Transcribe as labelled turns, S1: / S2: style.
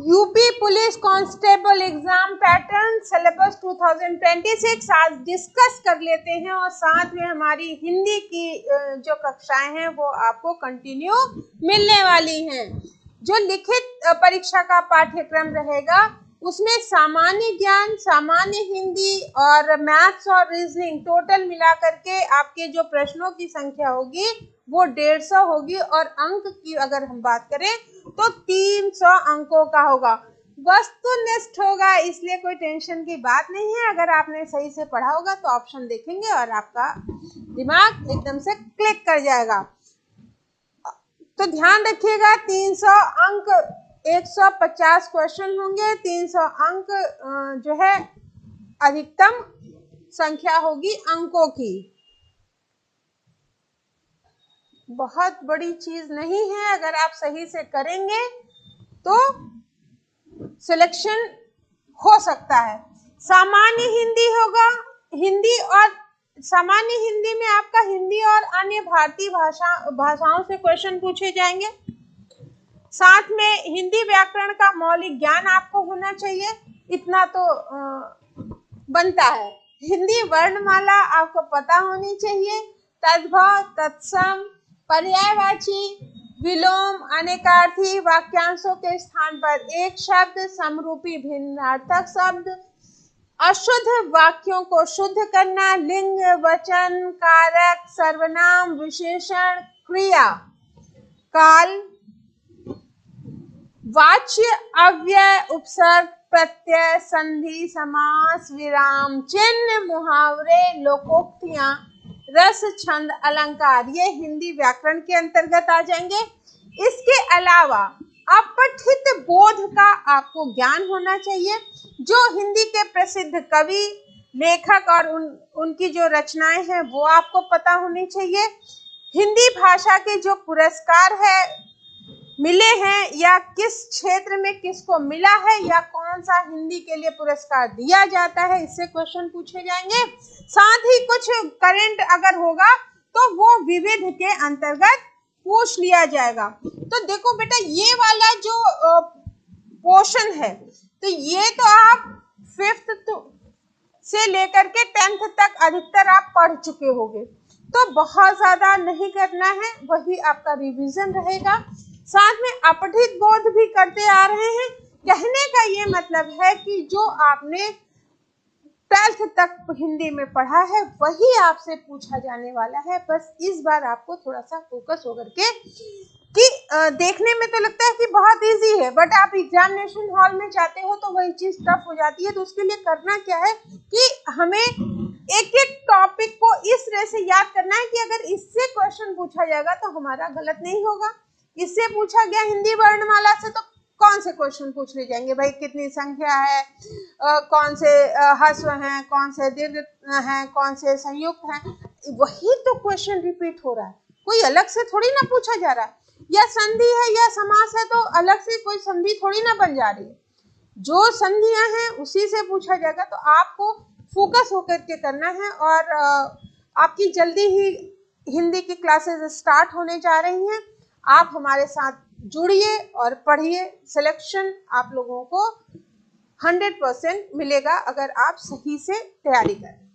S1: UP police constable exam pattern syllabus 2026 आज discuss कर लेते हैं और साथ में हमारी हिंदी की जो कक्षाएं हैं वो आपको कंटिन्यू मिलने वाली हैं। जो लिखित परीक्षा का पाठ्यक्रम रहेगा उसमें सामान्य ज्ञान, सामान्य हिंदी और मैथ्स और रीजनिंग टोटल मिला करके आपके जो प्रश्नों की संख्या होगी वो 150 होगी और अंक की अगर हम बात करें तो 300 अंकों का होगा। वस्तुनिष्ठ होगा, इसलिए कोई टेंशन की बात नहीं है। अगर आपने सही से पढ़ा होगा तो ऑप्शन देखेंगे और आपका दिमाग एकदम से क्लिक कर जाएगा। तो ध्यान रखिएगा 300 अंक 150 क्वेश्चन होंगे। 300 अंक जो है अधिकतम संख्या होगी अंकों की। बहुत बड़ी चीज नहीं है, अगर आप सही से करेंगे तो सिलेक्शन हो सकता है। सामान्य हिंदी होगा, हिंदी और सामान्य हिंदी में आपका हिंदी और अन्य भारतीय भाषाओं से क्वेश्चन पूछे जाएंगे। साथ में हिंदी व्याकरण का मौलिक ज्ञान आपको होना चाहिए, इतना तो बनता है। हिंदी वर्णमाला आपको पता होनी चाहिए। तद्भव, तत्सम, पर्यायवाची, विलोम, अनेकार्थी, वाक्यांशों के स्थान पर एक शब्द, समरूपी भिन्नार्थक शब्द, अशुद्ध वाक्यों को शुद्ध करना, लिंग, वचन, कारक, सर्वनाम, विशेषण, क्रिया, काल, वाच्य, अव्यय, उपसर्ग, प्रत्यय, संधि, समास, विराम चिन्ह, मुहावरे, लोकोक्तियां, रस, छंद, अलंकार, ये हिंदी व्याकरण के अंतर्गत आ जाएंगे। इसके अलावा अपठित बोध का आपको ज्ञान होना चाहिए। जो हिंदी के प्रसिद्ध कवि, लेखक और उनकी जो रचनाएं हैं वो आपको पता होनी चाहिए। हिंदी भाषा के जो पुरस्कार है मिले हैं या किस क्षेत्र में किसको मिला है या कौन सा हिंदी के लिए पुरस्कार दिया जाता है, इससे क्वेश्चन पूछे जाएंगे। साथ ही कुछ करंट अगर होगा तो वो विविध के अंतर्गत पूछ लिया जाएगा। तो देखो बेटा, ये वाला जो पोर्शन है तो ये तो आप 5th से लेकर के 10th तक अधिकतर आप पढ़ चुके होंगे, तो बहुत ज्यादा नहीं करना है, वही आपका रिवीजन रहेगा। साथ में अपठित बोध भी करते आ रहे हैं। कहने का ये मतलब है कि जो आपने 12th तक हिंदी में पढ़ा है वही आपसे पूछा जाने वाला है। बस इस बार आपको थोड़ा सा फोकस होकर के कि देखने में तो लगता है कि बहुत इजी है, बट आप एग्जामिनेशन हॉल में जाते हो तो वही चीज टफ हो जाती है। तो उसके लिए करना क्या है कि हमें एक एक टॉपिक को इस तरह से याद करना है कि अगर इससे क्वेश्चन पूछा जाएगा तो हमारा गलत नहीं होगा। इससे पूछा गया हिंदी वर्णमाला से तो कौन से क्वेश्चन पूछ ले जाएंगे भाई, कितनी संख्या है, कौन से ह्रस्व हैं, कौन से दीर्घ हैं, कौन से संयुक्त हैं, वही तो क्वेश्चन रिपीट हो रहा है, कोई अलग से थोड़ी ना पूछा जा रहा है। या संधि है या समास है तो अलग से कोई संधि थोड़ी ना बन जा रही है, जो संधियां हैं उसी से पूछा जाएगा। तो आपको फोकस होकर के करना है और आपकी जल्दी ही हिंदी की क्लासेस स्टार्ट होने जा रही हैं। आप हमारे साथ जुड़िए और पढ़िए। सिलेक्शन आप लोगों को 100% मिलेगा अगर आप सही से तैयारी करें।